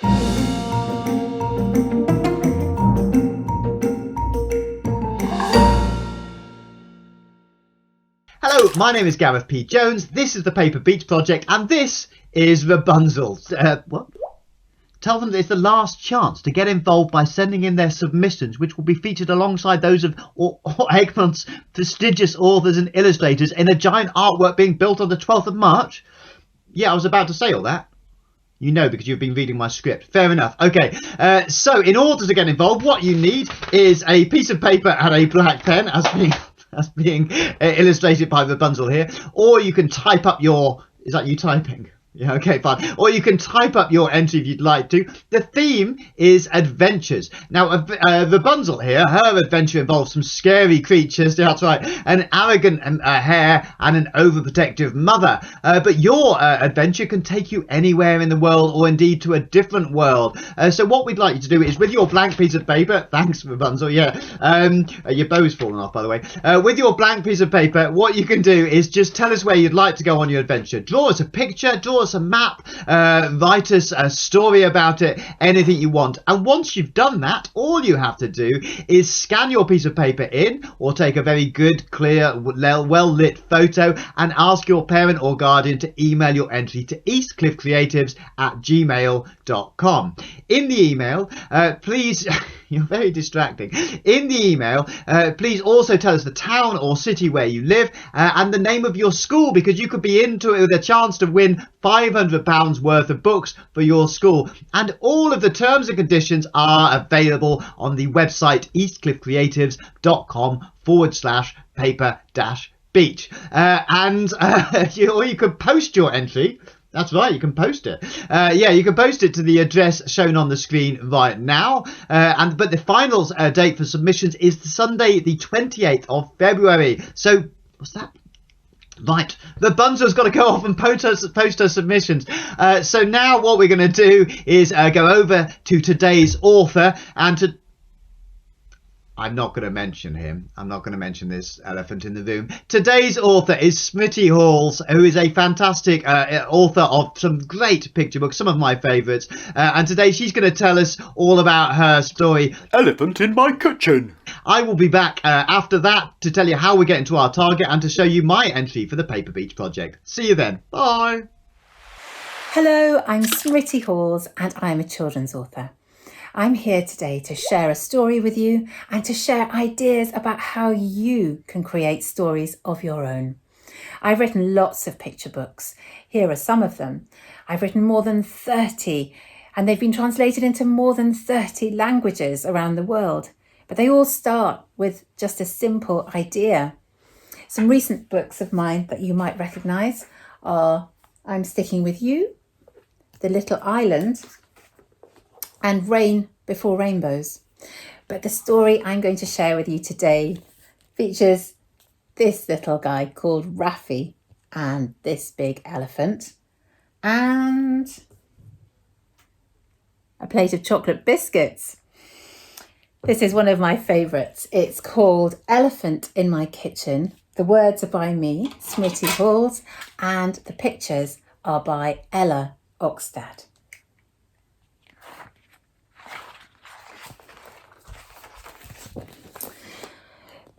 Hello, my name is Gareth P. Jones, this is the Paper Beach Project, and this is Rapunzel. What? Tell them that it's the last chance to get involved by sending in their submissions, which will be featured alongside those of Egmont's prestigious authors and illustrators in a giant artwork being built on the 12th of March. Yeah, I was about to say all that. You know, because you've been reading my script. Fair enough. Okay, so in order to get involved, what you need is a piece of paper and a black pen, as being illustrated by Rapunzel here, or you can type up your... Is that you typing? Yeah, okay, fine. Or you can type up your entry if you'd like to. The theme is adventures. Now, Rapunzel here, her adventure involves some scary creatures, that's right, an arrogant hare and an overprotective mother. But your adventure can take you anywhere in the world, or indeed to a different world. So what we'd like you to do is, with your blank piece of paper, thanks Rapunzel, yeah, your bow's fallen off, by the way. With your blank piece of paper, what you can do is just tell us where you'd like to go on your adventure. Draw us a picture, draw us a map, write us a story about it, anything you want. And once you've done that, all you have to do is scan your piece of paper in, or take a very good, clear, well-lit photo, and ask your parent or guardian to email your entry to eastcliffcreatives@gmail.com. In the email, please... You're very distracting. In the email, please also tell us the town or city where you live, and the name of your school, because you could be into it with a chance to win £500 worth of books for your school. And all of the terms and conditions are available on the website eastcliffcreatives.com/paper-beach. Or you could post your entry. That's right, you can post it. Yeah, you can post it to the address shown on the screen right now. But the final date for submissions is Sunday, the 28th of February. So, what's that? Right, Rapunzel's got to go off and post her submissions. So now what we're going to do is go over to today's author and to... I'm not going to mention him. I'm not going to mention this elephant in the room. Today's author is Smriti Halls, who is a fantastic author of some great picture books, some of my favourites. And today she's going to tell us all about her story, Elephant in My Kitchen. I will be back after that to tell you how we're getting to our target and to show you my entry for the Paper Beach Project. See you then. Bye. Hello, I'm Smriti Halls and I'm a children's author. I'm here today to share a story with you and to share ideas about how you can create stories of your own. I've written lots of picture books. Here are some of them. I've written more than 30, and they've been translated into more than 30 languages around the world. But they all start with just a simple idea. Some recent books of mine that you might recognise are I'm Sticking With You, The Little Island, and Rain Before Rainbows. But the story I'm going to share with you today features this little guy called Raffi and this big elephant and a plate of chocolate biscuits. This is one of my favourites. It's called Elephant in My Kitchen. The words are by me, Smriti Halls, and the pictures are by Ella Oxstad.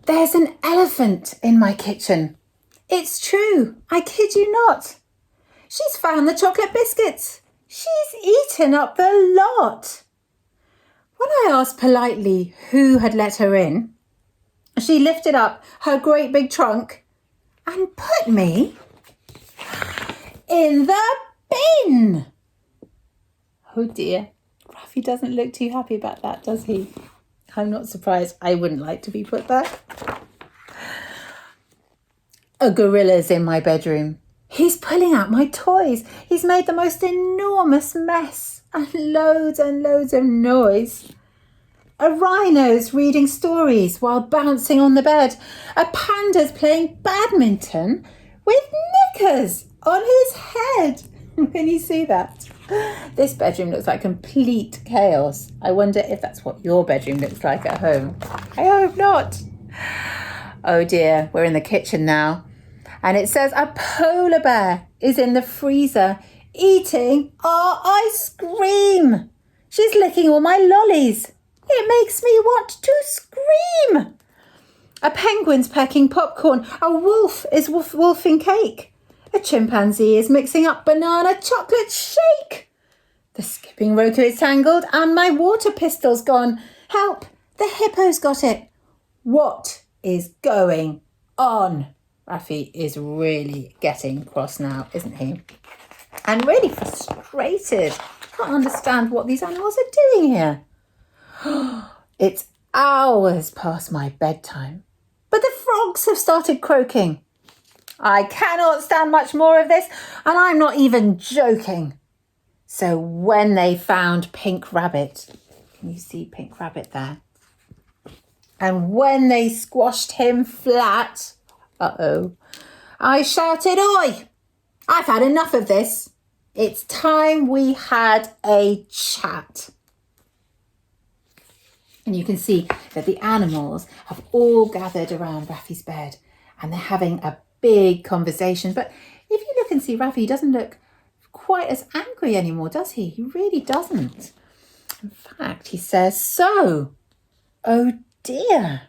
There's an elephant in my kitchen. It's true, I kid you not. She's found the chocolate biscuits. She's eaten up the lot. When I asked politely who had let her in, she lifted up her great big trunk and put me in the bin. Oh dear, Raffi doesn't look too happy about that, does he? I'm not surprised. I wouldn't like to be put there. A gorilla's in my bedroom. He's pulling out my toys. He's made the most enormous mess and loads of noise. A rhino's reading stories while bouncing on the bed. A panda's playing badminton with knickers on his head. Can you see that? This bedroom looks like complete chaos. I wonder if that's what your bedroom looks like at home. I hope not. Oh dear, we're in the kitchen now. And it says a polar bear is in the freezer eating our ice cream. taking all my lollies. It makes me want to scream. A penguin's pecking popcorn. A wolf is wolfing cake. A chimpanzee is mixing up banana chocolate shake. The skipping rope is tangled and my water pistol's gone. Help, the hippo's got it. What is going on? Rafi is really getting cross now, isn't he? And really frustrated. Can't understand what these animals are doing here. It's hours past my bedtime, but the frogs have started croaking. I cannot stand much more of this, and I'm not even joking. So when they found Pink Rabbit, can you see Pink Rabbit there? And when they squashed him flat, I shouted, "Oi! I've had enough of this. It's time we had a chat." And you can see that the animals have all gathered around Rafi's bed and they're having a big conversation. But if you look and see Rafi, he doesn't look quite as angry anymore, does he? He really doesn't. In fact, he says, "So, oh dear,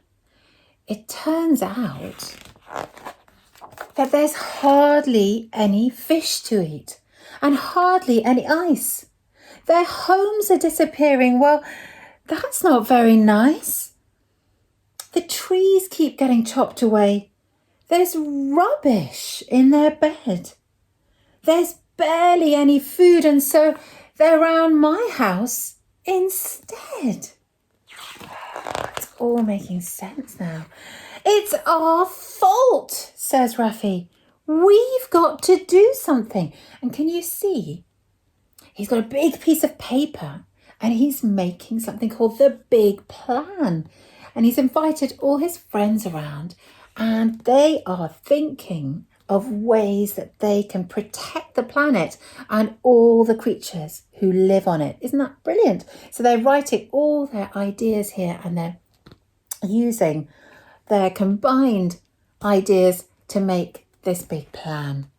it turns out that there's hardly any fish to eat and hardly any ice. Their homes are disappearing. Well, that's not very nice. The trees keep getting chopped away. There's rubbish in their bed. There's barely any food, and so they're around my house instead." It's all making sense now. "It's our fault," says Rafi. "We've got to do something." And can you see? He's got a big piece of paper and he's making something called the Big Plan. And he's invited all his friends around and they are thinking of ways that they can protect the planet and all the creatures who live on it. Isn't that brilliant? So they're writing all their ideas here and they're using their combined ideas to make this big plan.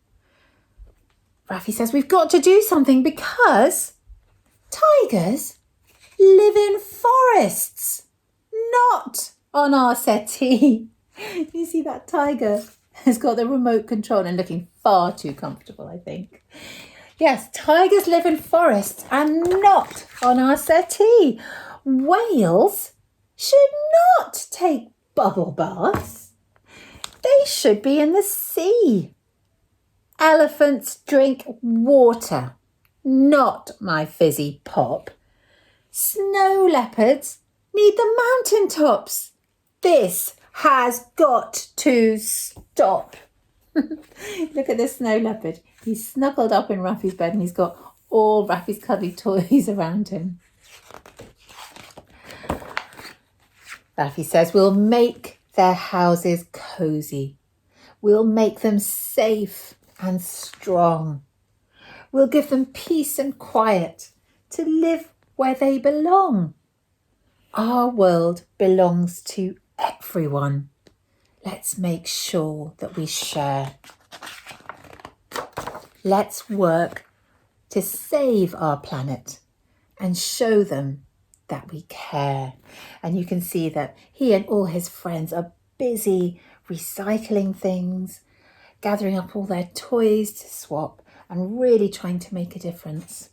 Rafi says we've got to do something because tigers live in forests, not on our settee. You see that tiger has got the remote control and looking far too comfortable, I think. Yes, tigers live in forests and not on our settee. Whales should not take bubble baths. They should be in the sea. Elephants drink water, not my fizzy pop. Snow leopards need the mountain tops. This has got to stop. Look at this snow leopard. He's snuggled up in Rafi's bed and he's got all Rafi's cuddly toys around him. Rafi says we'll make their houses cosy. We'll make them safe and strong. We'll give them peace and quiet to live where they belong. Our world belongs to everyone. Let's make sure that we share. Let's work to save our planet and show them that we care. And you can see that he and all his friends are busy recycling things, gathering up all their toys to swap and really trying to make a difference.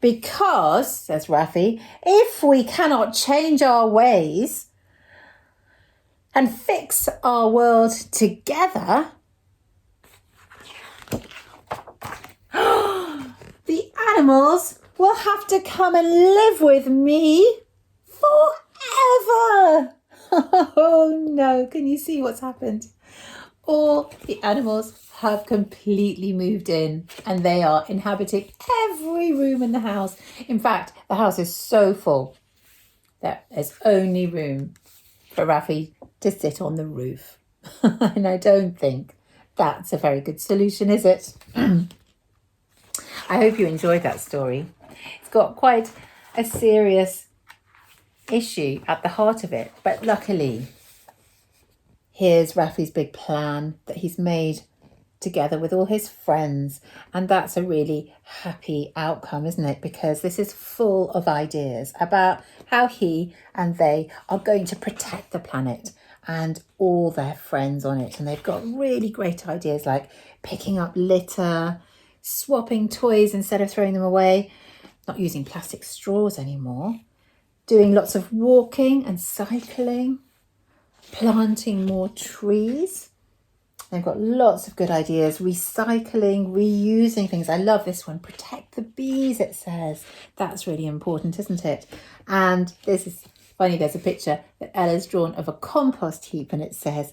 Because, says Rafi, if we cannot change our ways and fix our world together, the animals will have to come and live with me forever. Oh no, can you see what's happened? All the animals have completely moved in and they are inhabiting every room in the house. In fact, the house is so full that there's only room for Rafi to sit on the roof. And I don't think that's a very good solution, is it? I hope you enjoyed that story. It's got quite a serious issue at the heart of it, but luckily, here's Rafi's big plan that he's made together with all his friends. And that's a really happy outcome, isn't it? Because this is full of ideas about how he and they are going to protect the planet and all their friends on it. And they've got really great ideas like picking up litter, swapping toys instead of throwing them away, not using plastic straws anymore, doing lots of walking and cycling, planting more trees. They've got lots of good ideas, recycling, reusing things. I love this one. Protect the bees, it says. That's really important, isn't it? And this is funny, there's a picture that Ella's drawn of a compost heap and it says,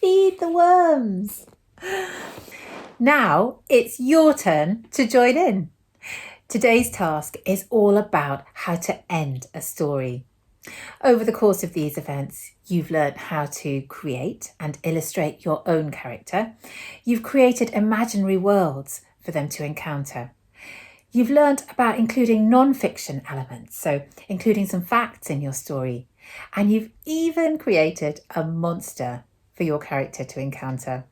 feed the worms. Now it's your turn to join in. Today's task is all about how to end a story. Over the course of these events, you've learnt how to create and illustrate your own character. You've created imaginary worlds for them to encounter. You've learnt about including non-fiction elements, so including some facts in your story. And you've even created a monster for your character to encounter.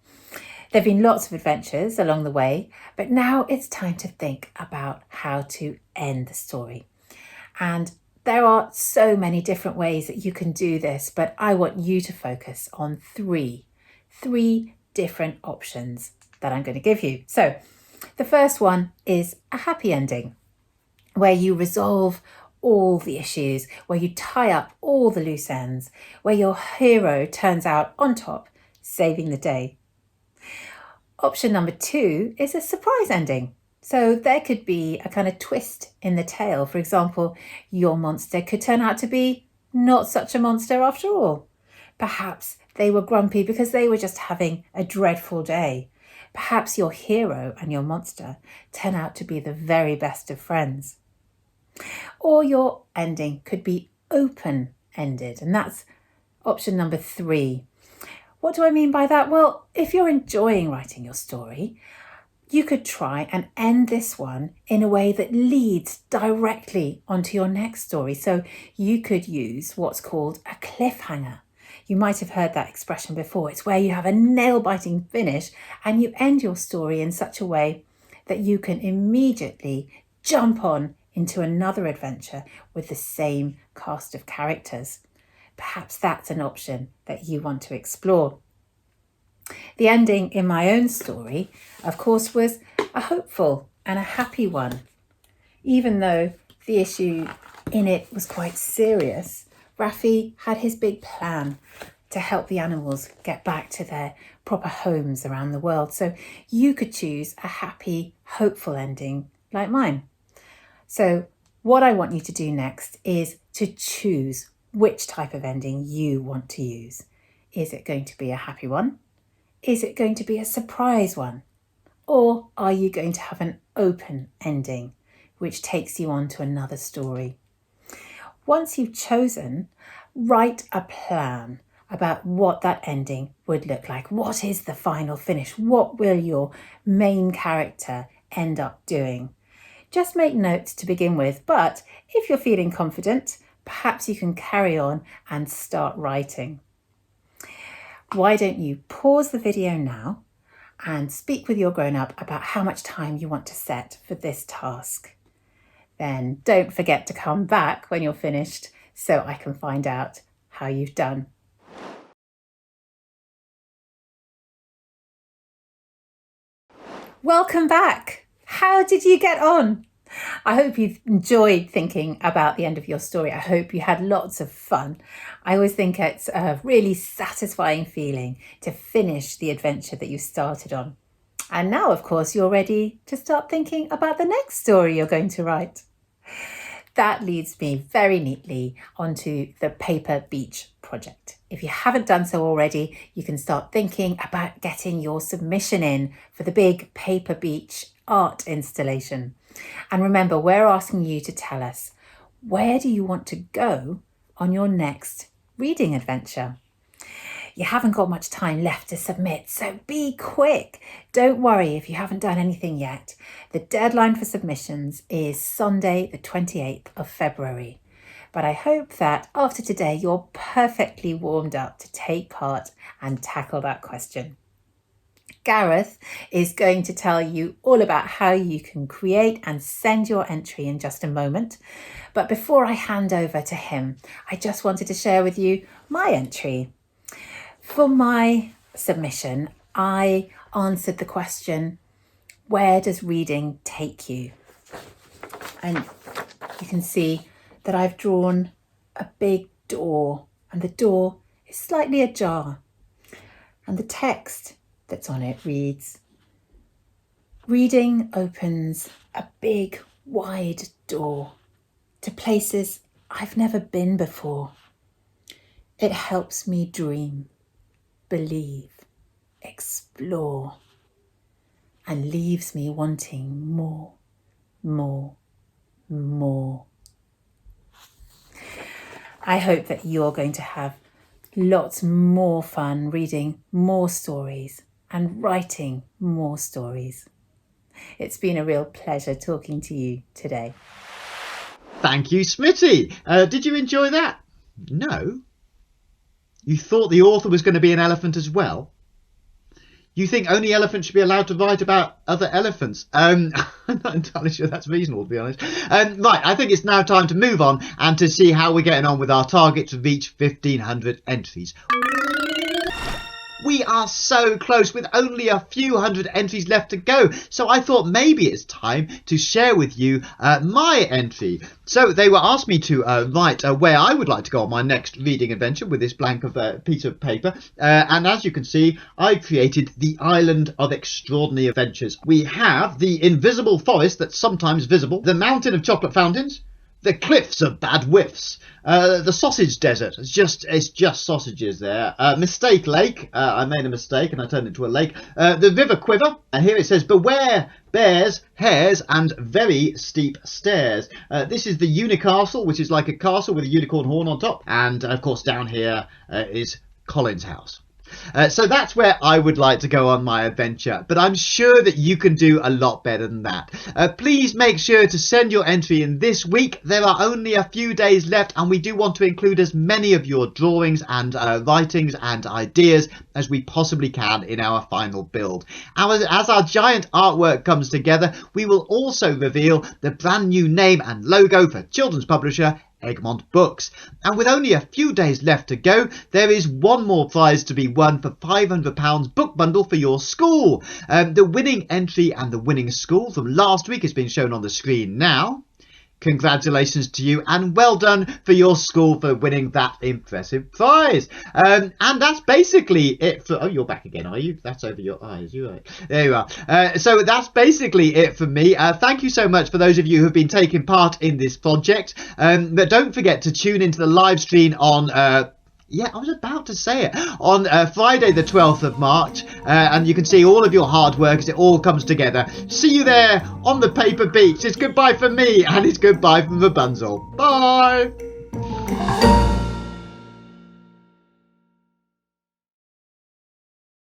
There have been lots of adventures along the way, but now it's time to think about how to end the story. And there are so many different ways that you can do this, but I want you to focus on three different options that I'm going to give you. So the first one is a happy ending, where you resolve all the issues, where you tie up all the loose ends, where your hero turns out on top, saving the day. Option number 2 is a surprise ending. So there could be a kind of twist in the tale. For example, your monster could turn out to be not such a monster after all. Perhaps they were grumpy because they were just having a dreadful day. Perhaps your hero and your monster turn out to be the very best of friends. Or your ending could be open-ended, and that's option number 3. What do I mean by that? Well, if you're enjoying writing your story, you could try and end this one in a way that leads directly onto your next story. So you could use what's called a cliffhanger. You might have heard that expression before. It's where you have a nail-biting finish and you end your story in such a way that you can immediately jump on into another adventure with the same cast of characters. Perhaps that's an option that you want to explore. The ending in my own story, of course, was a hopeful and a happy one. Even though the issue in it was quite serious, Raffi had his big plan to help the animals get back to their proper homes around the world. So you could choose a happy, hopeful ending like mine. So what I want you to do next is to choose which type of ending you want to use. Is it going to be a happy one? Is it going to be a surprise one? Or are you going to have an open ending, which takes you on to another story? Once you've chosen, write a plan about what that ending would look like. What is the final finish? What will your main character end up doing? Just make notes to begin with, but if you're feeling confident, perhaps you can carry on and start writing. Why don't you pause the video now and speak with your grown-up about how much time you want to set for this task. Then don't forget to come back when you're finished so I can find out how you've done. Welcome back. How did you get on? I hope you've enjoyed thinking about the end of your story. I hope you had lots of fun. I always think it's a really satisfying feeling to finish the adventure that you started on. And now, of course, you're ready to start thinking about the next story you're going to write. That leads me very neatly onto the Paper Beach project. If you haven't done so already, you can start thinking about getting your submission in for the big Paper Beach art installation. And remember, we're asking you to tell us, where do you want to go on your next reading adventure? You haven't got much time left to submit, so be quick. Don't worry if you haven't done anything yet. The deadline for submissions is Sunday, the 28th of February. But I hope that after today, you're perfectly warmed up to take part and tackle that question. Gareth is going to tell you all about how you can create and send your entry in just a moment. But before I hand over to him, I just wanted to share with you my entry. For my submission, I answered the question, where does reading take you? And you can see that I've drawn a big door, and the door is slightly ajar. And the text that's on it reads, reading opens a big, wide door to places I've never been before. It helps me dream, believe, explore, and leaves me wanting more, more, more. I hope that you're going to have lots more fun reading more stories and writing more stories. It's been a real pleasure talking to you today. Thank you, Smriti. Did you enjoy that? No? You thought the author was going to be an elephant as well? You think only elephants should be allowed to write about other elephants? I'm not entirely sure that's reasonable, to be honest. Right, I think it's now time to move on and to see how we're getting on with our target to reach 1,500 entries. We are so close with only a few hundred entries left to go. So I thought maybe it's time to share with you my entry. So they were asked me to write where I would like to go on my next reading adventure with this blank of piece of paper. And as you can see, I created the Island of Extraordinary Adventures. We have the invisible forest that's sometimes visible, the mountain of chocolate fountains, the cliffs of bad whiffs, the sausage desert. It's just sausages there. Mistake Lake. I made a mistake and I turned it into a lake. The River Quiver. And here it says, beware bears, hares, and very steep stairs. This is the Unicastle, which is like a castle with a unicorn horn on top. And of course, down here is Colin's house. So that's where I would like to go on my adventure, but I'm sure that you can do a lot better than that. Please make sure to send your entry in this week. There are only a few days left, and we do want to include as many of your drawings and writings and ideas as we possibly can in our final build. As our giant artwork comes together, we will also reveal the brand new name and logo for children's publisher Egmont Books. And with only a few days left to go, there is one more prize to be won for £500 book bundle for your school. The winning entry and the winning school from last week has been shown on the screen now. Congratulations to you and well done for your school for winning that impressive prize. And that's basically it for... Oh, you're back again, are you? That's over your eyes. You're right. There you are. So that's basically it for me. Thank you so much for those of you who have been taking part in this project. But don't forget to tune into the live stream on... Yeah, I was about to say it. On Friday the 12th of March. And you can see all of your hard work as it all comes together. See you there on the paper beach. It's goodbye from me and it's goodbye from Rapunzel. Bye!